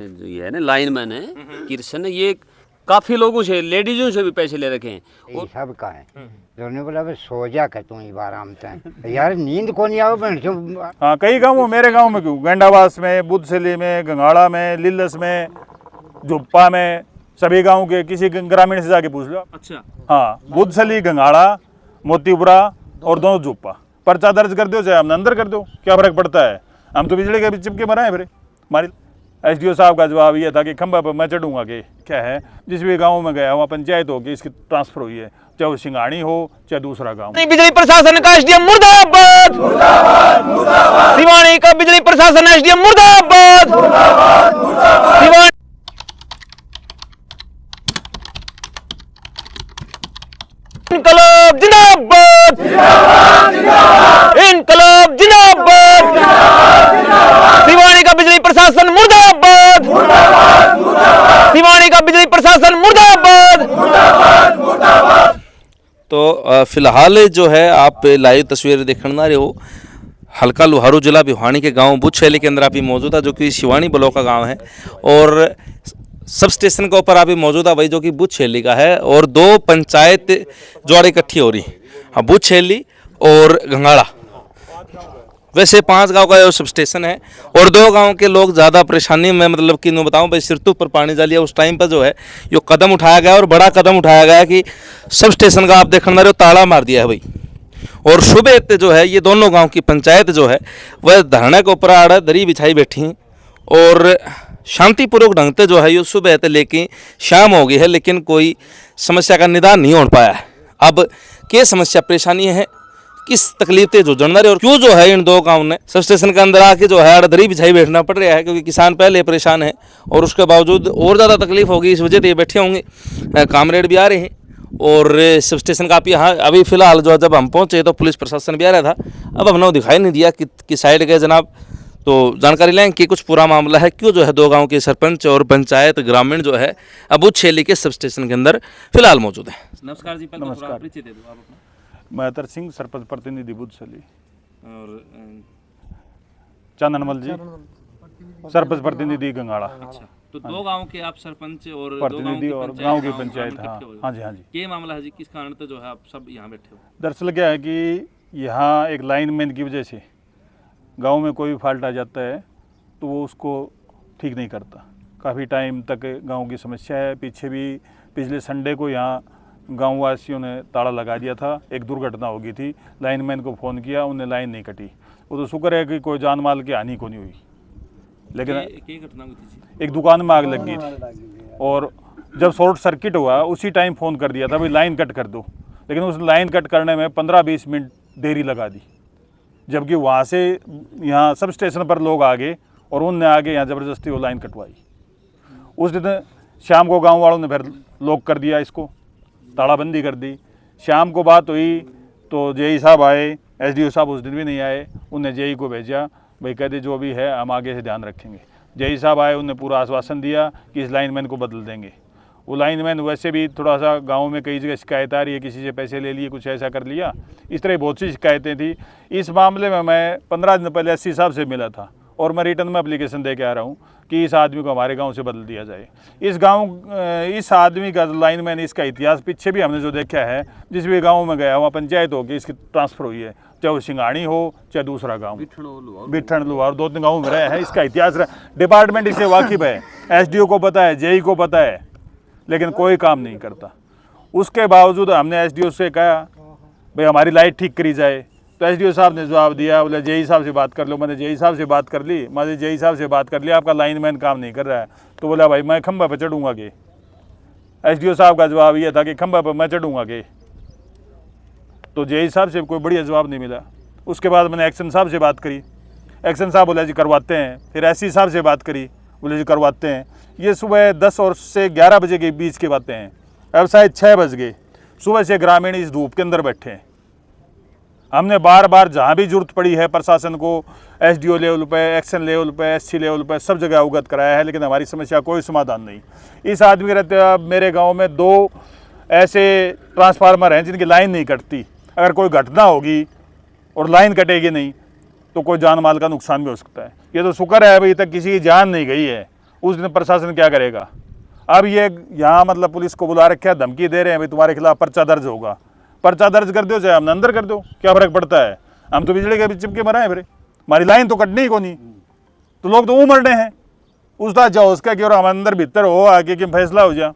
जो ये है ना लाइनमैन है किरसन, ये काफी लोगों से, लेडीजों से भी पैसे ले रखे हैं। ये सब का है दोनों बोला बस सो जा कर तू ही आराम से यार नींद को नहीं आवे। हाँ कई गाँव, मेरे गांव में क्यों, गंडावास में, बुद्धशैली में, गंगाड़ा में, लिल्लस में, जुप्पा में, सभी गांव के किसी ग्रामीण से जाके पूछ लो। अच्छा हाँ, बुद्धशैली, गंगाड़ा, मोतीपुरा और दोनों जुप्पा, पर्चा दर्ज कर दो चाहे हमने अंदर कर दो, क्या फर्क पड़ता है, हम तो बिजली के चिपके मराए फिर हमारी। एसडीओ साहब का जवाब ये था कि खंबा पर मैं चढ़ूंगा कि क्या है, जिस भी गांव में गया वहाँ पंचायत होगी इसकी ट्रांसफर हुई है, चाहे वो सिंगाणी हो चाहे दूसरा गांव। बिजली प्रशासन का एसडीएम मुर्दाबाद, सिवानी का बिजली प्रशासन एसडीएम मुर्दाबाद, सिवानी इनकलाब जिंदाबाद, इनकलाब जिंदाबाद, सिवानी का बिजली प्रशासन मुर्दाबाद, सिवानी का बिजली प्रशासन मुर्दाबाद। तो फिलहाल जो है आप लाइव तस्वीर देखने ना रहे हो, हल्का लोहारू जिला भिवानी के गांव बुद्धशैली के अंदर आप ही मौजूद है, जो कि सिवानी ब्लॉक का गांव है, और सब स्टेशन के ऊपर अभी मौजूद है वही जो कि बुद्धशैली का है, और दो पंचायत जोड़ इकट्ठी हो रही, हाँ बुद्धशैली और गंगाड़ा। वैसे 5 गांव का सब स्टेशन है और 2 गांव के लोग ज़्यादा परेशानी में, मतलब कि मैं बताऊं भाई, सिरतू पर पानी जा लिया उस टाइम पर जो है ये कदम उठाया गया, और बड़ा कदम उठाया गया कि सब स्टेशन का आप देखने रहे हो ताला मार दिया है भाई। और सुबह जो है ये दोनों गाँव की पंचायत जो है वह धरने के ऊपर आड़ा दरी बिछाई बैठी, और शांतिपूर्वक ढंग से जो है ये सुबह से लेके शाम हो गई है, लेकिन कोई समस्या का निदान नहीं हो पाया है। अब क्या समस्या परेशानी है, किस तकलीफ से जो जानना रहे, और क्यों जो है इन 2 गाँव ने सब स्टेशन के अंदर आके जो है अड़दरी बिछाई बैठना पड़ रहा है, क्योंकि किसान पहले परेशान है और उसके बावजूद और ज़्यादा तकलीफ होगी, इस वजह से ये बैठे होंगे। कामरेड भी आ रहे हैं और सब स्टेशन का आप यहाँ अभी फिलहाल जो जब हम पहुँचे तो पुलिस प्रशासन भी आ रहा था, अब हमने दिखाई नहीं दिया कि साइड गए जनाब। तो जानकारी लें कि कुछ पूरा मामला है, क्यों जो है 2 गांव के सरपंच और पंचायत ग्रामीण जो है बुद्धशैली के सब स्टेशन के अंदर फिलहाल मौजूद है। नमस्कार जी, पहले नमस्कार। परिचय दे दो आप अपना। महतर सिंह, सरपंच प्रतिनिधि बुद्धशैली। और चंदनमल जी, सरपंच प्रतिनिधि गंगाड़ा। अच्छा, तो 2 गांव के आप सरपंच और 2 प्रतिनिधि और गांव की पंचायत। हाँ हाँ जी, हाँ जी। क्या मामला है जी, किस कारण से जो है आप सब यहाँ बैठे हो? दरअसल क्या है कि यहाँ एक लाइनमैन की वजह से गांव में कोई भी फॉल्ट आ जाता है तो वो उसको ठीक नहीं करता। काफ़ी टाइम तक गांव की समस्या है। पीछे भी पिछले संडे को यहाँ गाँव वासियों ने ताला लगा दिया था, एक दुर्घटना हो गई थी, लाइनमैन को फ़ोन किया, उन्हें लाइन नहीं कटी। वो तो शुक्र है कि कोई जान माल की हानि को नहीं हुई, लेकिन क्या घटना हुई थी? एक दुकान में आग लग गई थी और जब शॉर्ट सर्किट हुआ उसी टाइम फ़ोन कर दिया था भाई लाइन कट कर दो, लेकिन उस लाइन कट करने में 15-20 मिनट देरी लगा दी, जबकि वहाँ से यहाँ सब स्टेशन पर लोग आ गए और उनने आगे यहाँ ज़बरदस्ती वो लाइन कटवाई। उस दिन शाम को गांव वालों ने फिर लॉक कर दिया, इसको तालाबंदी कर दी। शाम को बात हुई तो जेई साहब आए, एसडीओ साहब उस दिन भी नहीं आए, उनने जेई को भेजा, भाई कहते जो भी है हम आगे से ध्यान रखेंगे। जेई साहब आए, उन्हें पूरा आश्वासन दिया कि इस लाइनमैन को बदल देंगे। वो लाइनमैन वैसे भी थोड़ा सा गांव में कई जगह शिकायत आ रही है, किसी से पैसे ले लिए, कुछ ऐसा कर लिया, इस तरह बहुत सी शिकायतें थी। इस मामले में मैं 15 दिन पहले एससी साहब से मिला था और मैं रिटर्न में एप्लीकेशन दे के आ रहा हूँ कि इस आदमी को हमारे गांव से बदल दिया जाए। इस आदमी का लाइनमैन, इसका इतिहास पीछे भी हमने जो देखा है, जिस भी गाँव में गया वहाँ पंचायत होगी इसकी ट्रांसफ़र हुई है, चाहे वो सिंगाणी हो चाहे दूसरा गाँव, बिठन लुहार 2-3 गाँव में रहे हैं। इसका इतिहास डिपार्टमेंट इससे वाकिफ़ है, एसडीओ को पता है, जेई को पता है, लेकिन कोई काम नहीं करता। उसके बावजूद हमने एसडीओ से कहा भाई हमारी लाइट ठीक करी जाए, तो एसडीओ साहब ने जवाब दिया, बोले जेई साहब से बात कर लो। मैंने जेई साहब से बात कर ली, आपका लाइनमैन काम नहीं कर रहा है, तो बोला भाई मैं खंबा पर चढ़ूंगा के। एसडीओ साहब का जवाब ये था कि खंबा पर मैं चढ़ूंगा के, तो जेई साहब से कोई बढ़िया जवाब नहीं मिला। उसके बाद मैंने एक्शन साहब से बात करी, एक्शन साहब बोला जी करवाते हैं। फिर एससी साहब से बात करी, बोले जी करवाते हैं। ये सुबह 10 और से 11 बजे के बीच की बातें हैं, अब शायद 6 बज गए। सुबह से ग्रामीण इस धूप के अंदर बैठे हैं। हमने बार बार जहाँ भी जरूरत पड़ी है प्रशासन को, एसडीओ लेवल पे, एक्शन लेवल पे, एससी लेवल पे, सब जगह अवगत कराया है, लेकिन हमारी समस्या कोई समाधान नहीं। इस आदमी के रहते अब मेरे गांव में 2 ऐसे ट्रांसफार्मर हैं जिनकी लाइन नहीं कटती। अगर कोई घटना होगी और लाइन कटेगी नहीं तो कोई जान माल का नुकसान भी हो सकता है। ये तो शुक्र है अभी तक किसी की जान नहीं गई है, उस दिन प्रशासन क्या करेगा? अब ये यहाँ मतलब पुलिस को बुला रखे, धमकी दे रहे हैं भाई तुम्हारे खिलाफ पर्चा दर्ज होगा। पर्चा दर्ज कर दो चाहे हमने अंदर कर दो, क्या फर्क पड़ता है? हम तो बिजली के बीच चिपके मरा है, फिर हमारी लाइन तो कटनी ही को नहीं, तो लोग तो वो मर रहे हैं। उसका जाओ उसका कि और हम अंदर भीतर हो आगे कि फैसला हो जाए।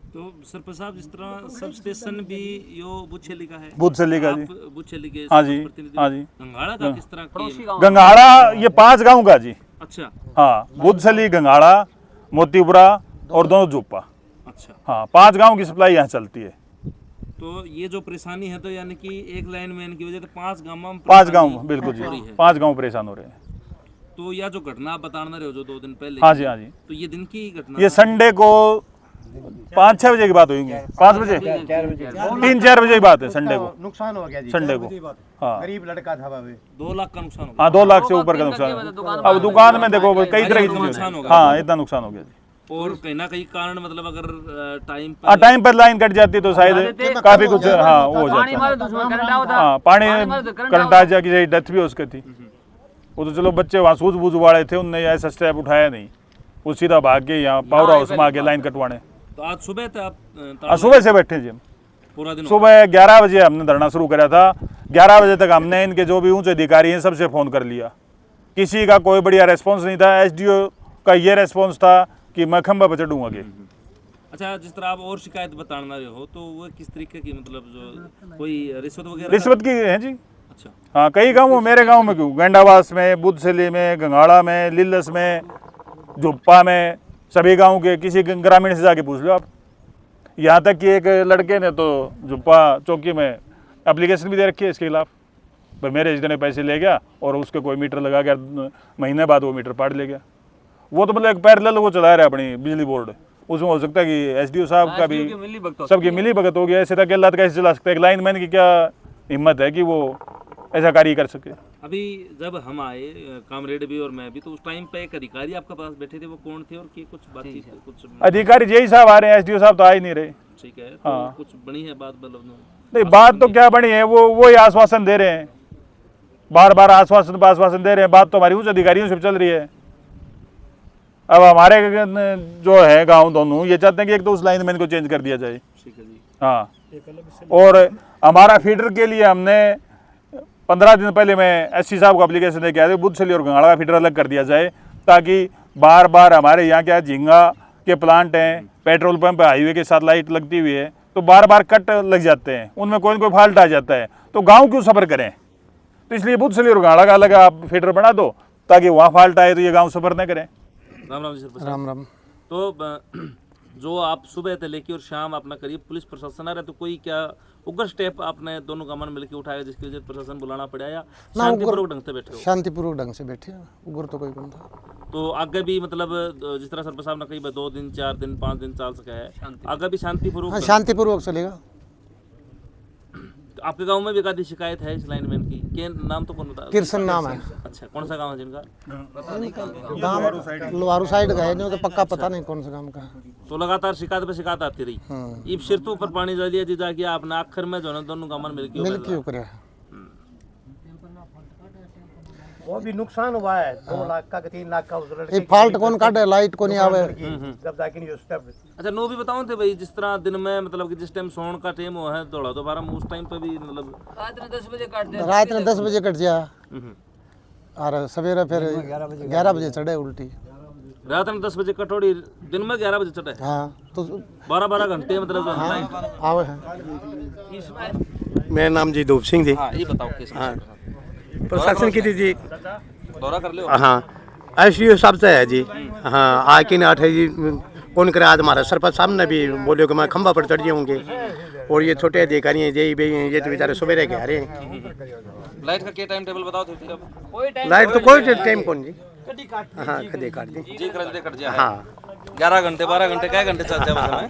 तो सरपंच साहब जिस तरह सब स्टेशन भी यो बुछेली का है, बुछेली का जी, बुछेली के हाँ जी, हाँ जी। गंगाड़ा का किस तरह की? गंगाड़ा ये 5 गांव का जी। अच्छा हाँ, बुधसली, गंगाड़ा, मोतीपुरा और दोनों जुप्पा। अच्छा, हाँ, 5 गांव की सप्लाई यहाँ चलती है। तो ये जो परेशानी है तो यानी कि एक लाइनमैन की वजह से 5 गांव में 5 गांव बिल्कुल जी, 5 गांव परेशान हो रहे हैं। तो यह जो घटना आप बताना रहे हो जो 2 दिन पहले, हाँ जी, हाँ जी, तो ये दिन की घटना? ये संडे को 5-6 बजे की बात होगी, 5 बजे 3-4 बजे की बात है संडे को। नुकसान हो गया जी, संडे को हाँ, गरीब लड़का था भाई। 2 लाख का नुकसान हो गया। हाँ 2 लाख से ऊपर का नुकसान। अब दुकान में देखो कई तरह की चीजें, हाँ इतना नुकसान हो गया जी। और कहीं ना कहीं कारण मतलब अगर टाइम पर लाइन कट जाती तो शायद काफी कुछ हाँ वो हो जाता। हाँ पानी करंट आ जाए कि डेथ भी हो उसकी थी। वो तो चलो बच्चे वहाँ सूझबूझ वाले थे, उनने ऐसा स्टेप उठाया नहीं, वो सीधा भाग के यहाँ पावर हाउस में आके लाइन कटवाने। तो आज सुबह थे आप? सुबह से बैठे जी हम, पूरा दिन सुबह 11 बजे हमने धरना शुरू करा था। 11 बजे तक हमने इनके जो भी ऊंचे अधिकारी हैं सबसे फ़ोन कर लिया, किसी का कोई बढ़िया रेस्पॉन्स नहीं था। एसडीओ का ये रेस्पॉन्स था कि मैं खंबा पर चढ़ूंगा के। अच्छा, जिस तरह आप और शिकायत बताना रहे हो तो वो किस तरीके की, मतलब जो कोई रिश्वत वगैरह? रिश्वत की है जी। अच्छा, हाँ कई गाँव, मेरे गाँव में क्यों, गेंडावास में, बुधसली में, गंगाड़ा में, लिल्लस में, जुप्पा में, सभी गाँव के किसी ग्रामीण से जाके पूछ लो आप। यहाँ तक कि एक लड़के ने तो जुप्पा चौकी में एप्लीकेशन भी दे रखी है इसके खिलाफ, पर मेरे इतने पैसे ले गया और उसके कोई मीटर लगा गया, महीने बाद वो मीटर पाड़ ले गया। वो तो मतलब एक पैरेलल वो चला रहा है अपनी बिजली बोर्ड, उसमें हो सकता है कि एसडीओ साहब का भी सबकी मिली भगत हो गया। ऐसे तक अल्लाह कैसे चला सकता है? एक लाइनमैन की क्या हिम्मत है कि वो ऐसा कार्य कर सके? अभी जब हम आए कामरेड भी और मैं भी, तो उस टाइम पे एक अधिकारी आपके पास बैठे थे, वो कौन थे और कुछ बातचीत कुछ? अधिकारी यही साहब आ रहे हैं, एसडीओ साहब तो आ ही नहीं रहे। ठीक है, तो हाँ। कुछ बनी है बात? मतलब नहीं बात तो क्या बनी है, वो ही आश्वासन दे रहे हैं, बार बार आश्वासन दे रहे हैं। बात तो हमारी उच्च अधिकारियों से चल रही है। अब हमारे जो है गांव दोनों ये चाहते हैं कि एक तो उस लाइनमैन को चेंज कर दिया जाए। ठीक है जी। हाँ, और हमारा फीडर के लिए हमने 15 दिन पहले मैं एससी साहब को एप्लीकेशन दे के आया था, बुधसली और गंगाड़ा का फीडर अलग कर दिया जाए, ताकि बार बार हमारे यहाँ क्या झींगा के प्लांट हैं, पेट्रोल पंप हाईवे के साथ लाइट लगती हुई है, तो बार बार कट लग जाते हैं, उनमें कोई ना कोई फॉल्ट आ जाता है, तो गाँव क्यों सफ़र करें? तो इसलिए बुधसली और गंगाड़ा का अलग आप फीडर बना दो, ताकि वहाँ फॉल्ट आए तो ये गाँव सफ़र न करें। राम राम जी सरपंच। राम राम। तो जो आप सुबह से लेके और शाम अपना करीब पुलिस प्रशासन आ रहा है, तो कोई क्या उग्र स्टेप आपने दोनों गवर्नमेंट मिलकर उठाया जिसकी वजह से प्रशासन बुलाना पड़ा, या शांतिपूर्वक ढंग से बैठे हो? शांतिपूर्वक ढंग से बैठे, उग्र तो कोई कौन था। तो आगे भी मतलब जिस तरह सरपंच साहब ने कही 2 दिन 4 दिन 5 दिन चल सका है, आगे भी शांतिपूर्वक? हाँ शांतिपूर्वक चलेगा। तो आपके गांव में भी एक आधी शिकायत है इस लाइनमैन की, के नाम तो कौन बता? किरसन नाम है। अच्छा, कौन सा गांव है जिनका? गाँव लोहारू साइड का है, जो तो पक्का पता नहीं कौन सा गाँव का है। तो लगातार शिकायत पे शिकायत आती रही। इब सिर तो ऊपर पानी जा लिया जी जाके आपने आखिर में जो है दोनों गवर्नमेंट मिल क्यों करे। वो भी नुकसान हुआ है, 2 लाख का 3 लाख का उस लड़के ये फॉल्ट कौन काटे, लाइट को नहीं आवे। जब जाके नहीं उस step अच्छा, नो भी बताओ थे भाई, जिस तरह दिन में मतलब कि जिस टाइम सोन का टाइम हुआ है दौड़ा दोबारा उस टाइम पे भी मतलब रात में 10 बजे कट गया और सवेरे फिर 11 बजे चढ़े उल्टी। रात में 10 बजे कटोड़ी, दिन में 11 बजे चढ़े। हाँ तो 12 घंटे मतलब आवे है। मेरा नाम जी धूप सिंह जी। हाँ, ये बताओ किस प्रशासन की थी जी। दौरा कर लो। हाँ एसडीओ साहब से है जी। हाँ आके न आठे जी कौन करे, आज हमारा सरपंच साहब ने भी बोले कि मैं खंबा पर चढ़ जाऊँगे, और ये छोटे अधिकारी हैं ये तो बेचारे सुबह रह रहे हैं। लाइट का क्या टाइम टेबल बताओ थे अब? लाइट तो कोई टाइम कौन जी। हाँ कदे काट दी जी कट जाए। हाँ 11 घंटे 12 घंटे क्या घंटे चल जाए?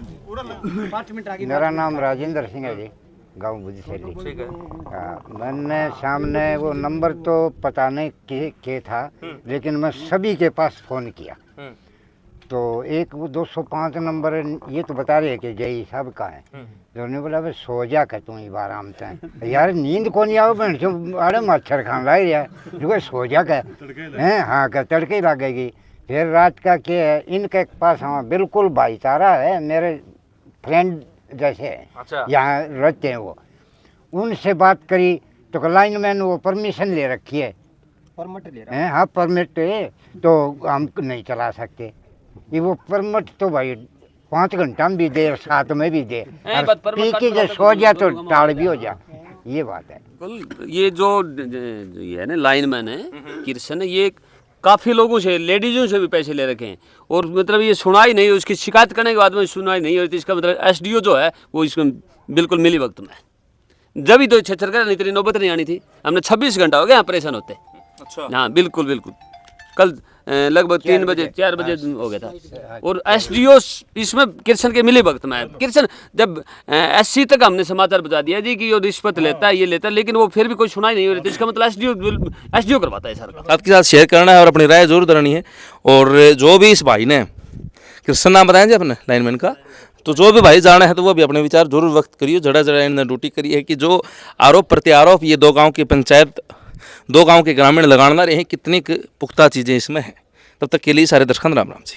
मेरा नाम राजेंद्र सिंह है जी, गाँव बुधसली। ठीक है। मैंने सामने वो नंबर तो पता नहीं के था, लेकिन मैं सभी के पास फ़ोन किया, तो एक वो 205 नंबर ये तो बता रहे कि जय साहब का है, तो उन्होंने बोला भाई सो जा कर तू ही आराम से, यार नींद को नहीं आओ बहन से, अरे मच्छर खान ला रहा जो सो जा कर हैं। हाँ कर तड़के लगेगी, फिर रात का क्या है, इनके पास हाँ बिल्कुल भाईचारा है, मेरे फ्रेंड जैसे हैं। अच्छा। यहाँ रहते हैं वो, उनसे बात करी तो लाइनमैन वो परमिशन ले रखी है, परमिट ले हैं, हाँ परमिट है, तो हम नहीं चला सकते। ये वो परमिट तो भाई 5 घंटा में भी दे, 7 में भी दे, और बात परमिट पी के का जो सो जा तो टाल भी हो जा, ये बात है। बिल्कुल। ये जो ये है ना लाइनमैन है किशन, ये काफ़ी लोगों से, लेडीजों से भी पैसे ले रखे हैं, और मतलब ये सुनाई नहीं, उसकी शिकायत करने के बाद में सुनाई नहीं होती। इसका मतलब एसडीओ जो है वो इसको बिल्कुल मिली वक्त में जब ही तो छेछर कर, नहीं तेरी नौबत नहीं आनी थी। हमने 26 घंटा हो गया यहाँ परेशान होते। अच्छा। हाँ बिल्कुल बिल्कुल। कल लगभग 3 बजे 4 बजे हो गया था, और एसडीओ इसमें किशन के मिले वक्त में। किशन जब एससी तक हमने समाचार बता दिया जी कि वो रिश्वत लेता है, ये लेता है, लेकिन वो फिर भी कोई सुनाई नहीं हो रही थी। इसका मतलब एसडीओ करवाता है सर का। आपके साथ शेयर करना है और अपनी राय जरूर देनी है। और जो भी इस भाई ने, कृष्ण नाम बताएं जी अपने लाइनमैन का, तो जो भी भाई जाना है तो वो भी अपने विचार जरूर व्यक्त करिए। जड़ा जड़ा इन्होंने ड्यूटी करी है कि जो आरोप प्रत्यारोप ये 2 गांव की पंचायत, 2 गांव के ग्रामीण लगाना रहे हैं, कितनी पुख्ता चीज़ें इसमें हैं। तब तक के लिए सारे दर्शकों राम राम जी।